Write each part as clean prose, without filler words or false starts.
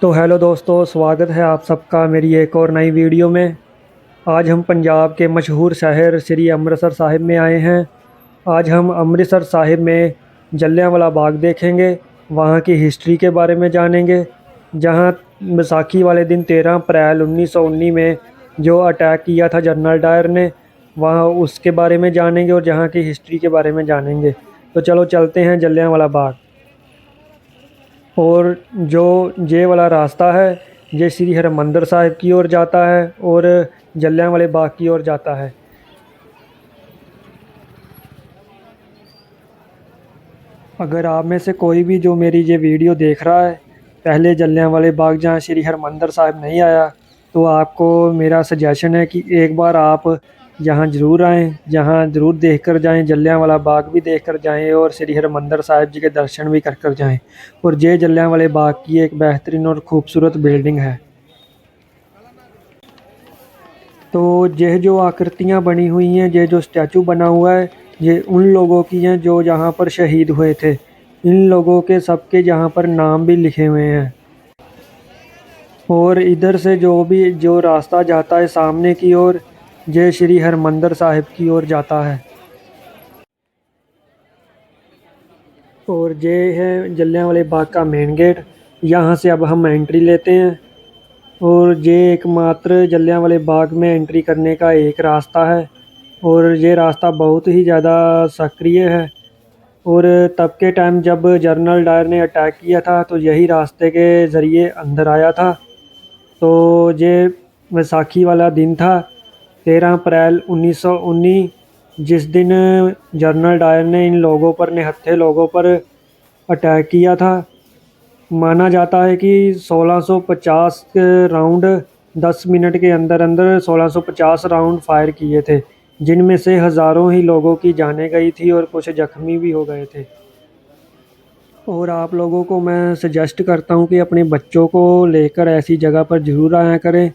तो हेलो दोस्तों, स्वागत है आप सबका मेरी एक और नई वीडियो में। आज हम पंजाब के मशहूर शहर श्री अमृतसर साहिब में आए हैं। आज हम अमृतसर साहिब में जलियांवाला बाग देखेंगे, वहाँ की हिस्ट्री के बारे में जानेंगे। जहाँ बैसाखी वाले दिन 13 अप्रैल 1919 में जो अटैक किया था जनरल डायर ने, वहाँ उसके बारे में जानेंगे और जहाँ की हिस्ट्री के बारे में जानेंगे। तो चलो चलते हैं जलियांवाला बाग। और जो ये वाला रास्ता है ये श्री हरिमंदिर साहिब की ओर जाता है और जलियांवाले बाग की ओर जाता है। अगर आप में से कोई भी जो मेरी ये वीडियो देख रहा है पहले जलियांवाले बाग जहाँ श्री हरिमंदिर साहिब नहीं आया, तो आपको मेरा सजेशन है कि एक बार आप यहाँ ज़रूर आएँ, यहाँ ज़रूर देख कर जाएँ। जलियांवाला बाग भी देख कर जाएँ और श्री हरिमंदिर साहिब जी के दर्शन भी कर जाएँ। और ये जलियांवाले बाग की एक बेहतरीन और ख़ूबसूरत बिल्डिंग है। तो ये जो आकृतियाँ बनी हुई हैं, ये जो स्टैचू बना हुआ है, ये उन लोगों की हैं जो यहाँ पर शहीद हुए थे। इन लोगों के सबके यहाँ पर नाम भी लिखे हुए हैं। और इधर से जो रास्ता जाता है सामने की ओर, ये श्री हरिमंदिर साहिब की ओर जाता है। और ये है जलियांवाले बाग का मेन गेट। यहाँ से अब हम एंट्री लेते हैं। और ये एकमात्र जलियांवाले बाग में एंट्री करने का एक रास्ता है और ये रास्ता बहुत ही ज़्यादा सक्रिय है। और तब के टाइम जब जनरल डायर ने अटैक किया था तो यही रास्ते के ज़रिए अंदर आया था। तो ये वैसाखी वाला दिन था 13 अप्रैल 1919, जिस दिन जनरल डायर ने इन लोगों पर, निहत्थे लोगों पर अटैक किया था। माना जाता है कि 1650 राउंड 10 मिनट के अंदर अंदर 1650 राउंड फायर किए थे, जिनमें से हज़ारों ही लोगों की जानें गई थी और कुछ जख्मी भी हो गए थे। और आप लोगों को मैं सजेस्ट करता हूँ कि अपने बच्चों को लेकर ऐसी जगह पर ज़रूर आया करें।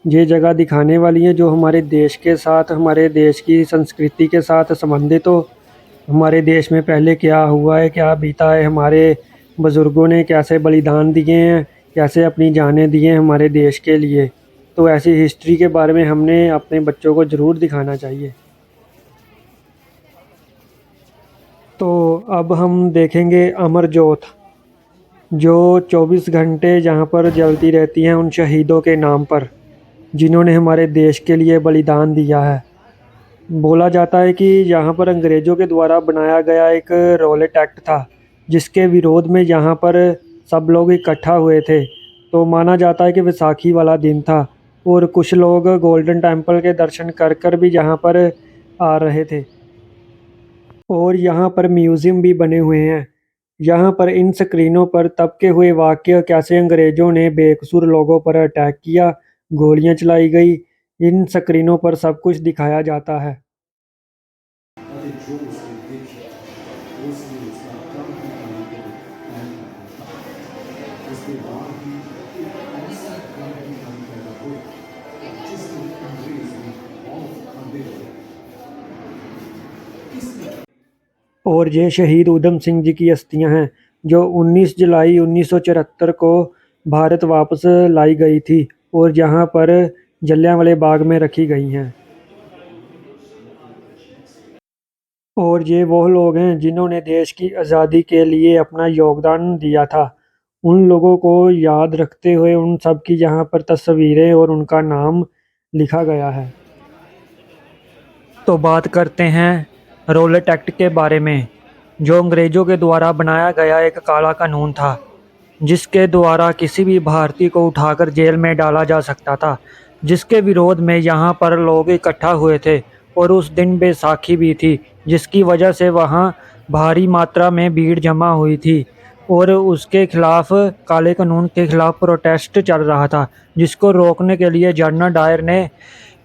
ये जगह दिखाने वाली है जो हमारे देश के साथ, हमारे देश की संस्कृति के साथ संबंधित हो। हमारे देश में पहले क्या हुआ है, क्या बीता है, हमारे बुज़ुर्गों ने कैसे बलिदान दिए हैं, कैसे अपनी जानें दी हैं हमारे देश के लिए। तो ऐसी हिस्ट्री के बारे में हमने अपने बच्चों को ज़रूर दिखाना चाहिए। तो अब हम देखेंगे अमर ज्योत, जो 24 घंटे जहाँ पर जलती रहती हैं उन शहीदों के नाम पर, जिन्होंने हमारे देश के लिए बलिदान दिया है। बोला जाता है कि यहाँ पर अंग्रेज़ों के द्वारा बनाया गया एक रॉलेट एक्ट था, जिसके विरोध में यहाँ पर सब लोग इकट्ठा हुए थे। तो माना जाता है कि वैसाखी वाला दिन था और कुछ लोग गोल्डन टेम्पल के दर्शन कर कर भी यहाँ पर आ रहे थे। और यहाँ पर म्यूज़ियम भी बने हुए हैं। यहाँ पर इन स्क्रीनों पर तब के हुए वाक़ये, कैसे अंग्रेज़ों ने बेकसूर लोगों पर अटैक किया, गोलियाँ चलाई गई, इन स्क्रीनों पर सब कुछ दिखाया जाता है। और ये शहीद ऊधम सिंह जी की अस्थियां हैं, जो 19 जुलाई 1974 को भारत वापस लाई गई थी और यहाँ पर जलियांवाले बाग में रखी गई हैं। और ये वो लोग हैं जिन्होंने देश की आज़ादी के लिए अपना योगदान दिया था। उन लोगों को याद रखते हुए उन सब की यहाँ पर तस्वीरें और उनका नाम लिखा गया है। तो बात करते हैं रॉलेट एक्ट के बारे में, जो अंग्रेज़ों के द्वारा बनाया गया एक काला कानून था, जिसके द्वारा किसी भी भारतीय को उठाकर जेल में डाला जा सकता था। जिसके विरोध में यहाँ पर लोग इकट्ठा हुए थे और उस दिन बैसाखी भी थी, जिसकी वजह से वहाँ भारी मात्रा में भीड़ जमा हुई थी और उसके खिलाफ, काले कानून के खिलाफ प्रोटेस्ट चल रहा था, जिसको रोकने के लिए जनरल डायर ने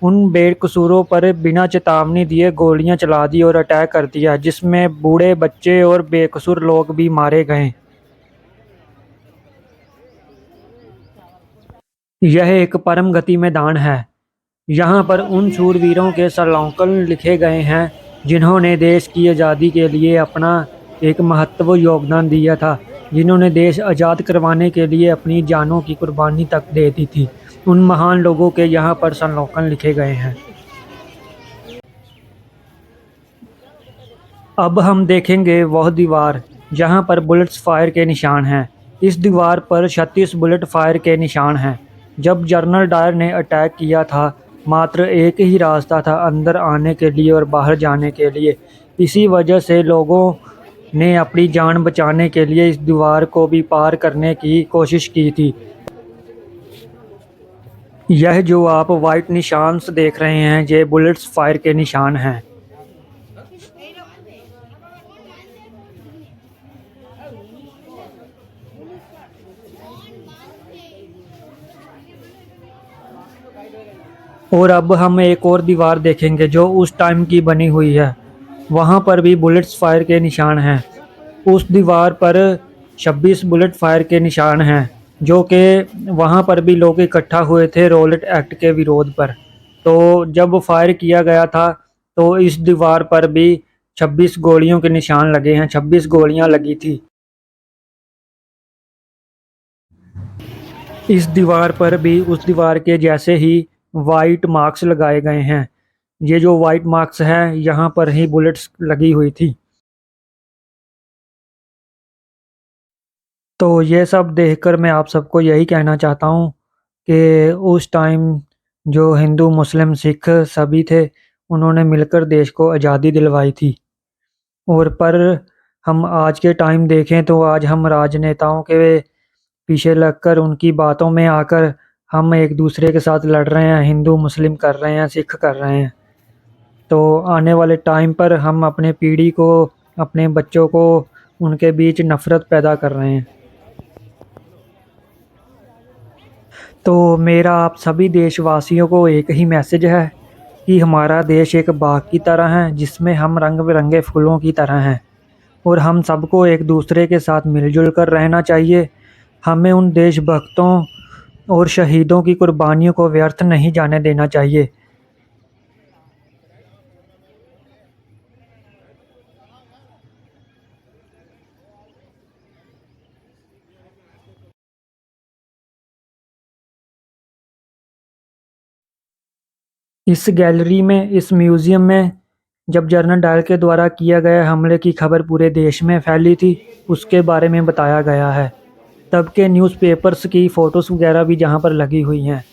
उन बेकसूरों पर बिना चेतावनी दिए गोलियां चला दी और अटैक कर दिया, जिसमें बूढ़े, बच्चे और बेकसूर लोग भी मारे गए। यह एक परम गति मैदान है। यहाँ पर उन शूरवीरों के श्लोकन लिखे गए हैं जिन्होंने देश की आज़ादी के लिए अपना एक महत्वपूर्ण योगदान दिया था। जिन्होंने देश आज़ाद करवाने के लिए अपनी जानों की कुर्बानी तक दे दी थी। उन महान लोगों के यहाँ पर संलोकन लिखे गए हैं। अब हम देखेंगे वह दीवार जहाँ पर बुलेट्स फायर के निशान हैं। इस दीवार पर 36 बुलेट फायर के निशान हैं। जब जनरल डायर ने अटैक किया था, मात्र एक ही रास्ता था अंदर आने के लिए और बाहर जाने के लिए। इसी वजह से लोगों ने अपनी जान बचाने के लिए इस दीवार को भी पार करने की कोशिश की थी। यह जो आप वाइट निशान्स देख रहे हैं, ये बुलेट्स फायर के निशान हैं। और अब हम एक और दीवार देखेंगे जो उस टाइम की बनी हुई है। वहाँ पर भी बुलेट्स फायर के निशान हैं। उस दीवार पर 26 बुलेट फायर के निशान हैं, जो कि वहाँ पर भी लोग इकट्ठा हुए थे रॉलेट एक्ट के विरोध पर। तो जब फायर किया गया था तो इस दीवार पर भी 26 गोलियों के निशान लगे हैं, 26 गोलियां लगी थी। इस दीवार पर भी उस दीवार के जैसे ही वाइट मार्क्स लगाए गए हैं। ये जो वाइट मार्क्स हैं, यहाँ पर ही बुलेट्स लगी हुई थी। तो ये सब देखकर मैं आप सबको यही कहना चाहता हूँ कि उस टाइम जो हिंदू, मुस्लिम, सिख सभी थे, उन्होंने मिलकर देश को आज़ादी दिलवाई थी। और पर हम आज के टाइम देखें तो आज हम राजनेताओं के पीछे लगकर उनकी बातों में आकर हम एक दूसरे के साथ लड़ रहे हैं, हिंदू मुस्लिम कर रहे हैं, सिख कर रहे हैं। तो आने वाले टाइम पर हम अपने पीढ़ी को, अपने बच्चों को उनके बीच नफ़रत पैदा कर रहे हैं। तो मेरा आप सभी देशवासियों को एक ही मैसेज है कि हमारा देश एक बाग की तरह है जिसमें हम रंग बिरंगे फूलों की तरह हैं, और हम सबको एक दूसरे के साथ मिलजुल कर रहना चाहिए। हमें उन देशभक्तों और शहीदों की कुर्बानियों को व्यर्थ नहीं जाने देना चाहिए। इस गैलरी में, इस म्यूज़ियम में जब जनरल डायर के द्वारा किया गया हमले की खबर पूरे देश में फैली थी, उसके बारे में बताया गया है। तब के न्यूज़पेपर्स की फ़ोटोज़ वगैरह भी जहाँ पर लगी हुई हैं,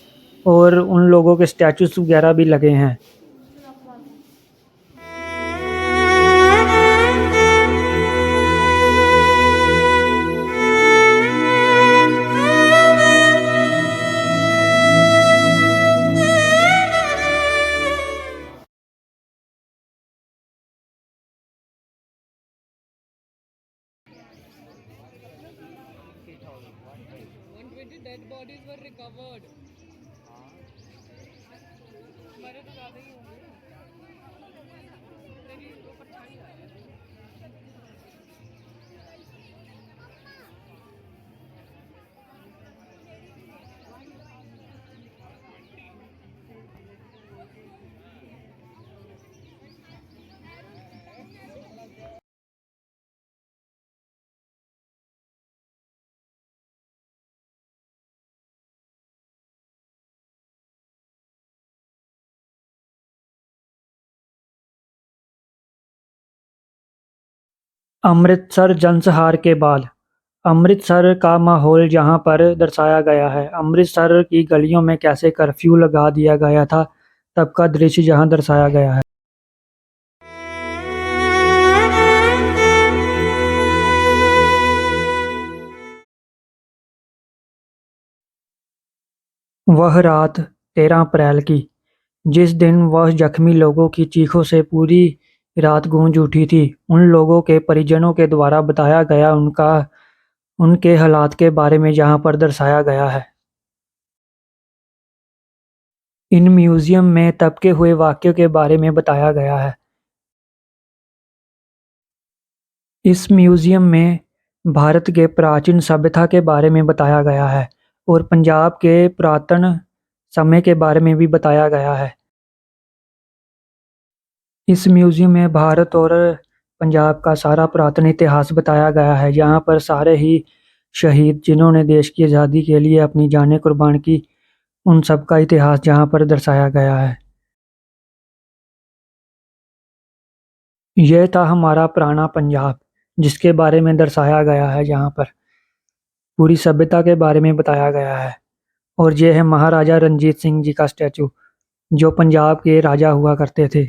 और उन लोगों के स्टैचूज़ वगैरह भी लगे हैं। अमृतसर जनसंहार के बाद अमृतसर का माहौल जहाँ पर दर्शाया गया है, अमृतसर की गलियों में कैसे कर्फ्यू लगा दिया गया था, तब का दृश्य जहाँ दर्शाया गया है। वह रात 13 अप्रैल की, जिस दिन वह जख्मी लोगों की चीखों से पूरी रात गूंज उठी थी, उन लोगों के परिजनों के द्वारा बताया गया उनके हालात के बारे में यहाँ पर दर्शाया गया है। इन म्यूज़ियम में तब के हुए वाक़यों के बारे में बताया गया है। इस म्यूज़ियम में भारत के प्राचीन सभ्यता के बारे में बताया गया है, और पंजाब के पुरातन समय के बारे में भी बताया गया है। इस म्यूज़ियम में भारत और पंजाब का सारा पुरातन इतिहास बताया गया है। यहाँ पर सारे ही शहीद जिन्होंने देश की आज़ादी के लिए अपनी जानें कुर्बान की, उन सब का इतिहास जहाँ पर दर्शाया गया है। यह था हमारा पुराना पंजाब, जिसके बारे में दर्शाया गया है। यहाँ पर पूरी सभ्यता के बारे में बताया गया है। और ये है महाराजा रंजीत सिंह जी का स्टैचू, जो पंजाब के राजा हुआ करते थे।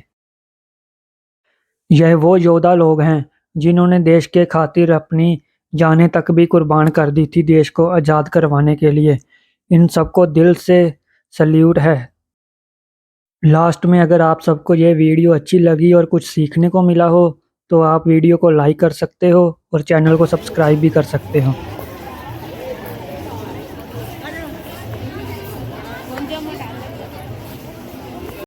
यह वो योद्धा लोग हैं जिन्होंने देश के खातिर अपनी जानें तक भी कुर्बान कर दी थी देश को आज़ाद करवाने के लिए। इन सबको दिल से सल्यूट है। लास्ट में अगर आप सबको ये वीडियो अच्छी लगी और कुछ सीखने को मिला हो तो आप वीडियो को लाइक कर सकते हो और चैनल को सब्सक्राइब भी कर सकते हो। కొంచెం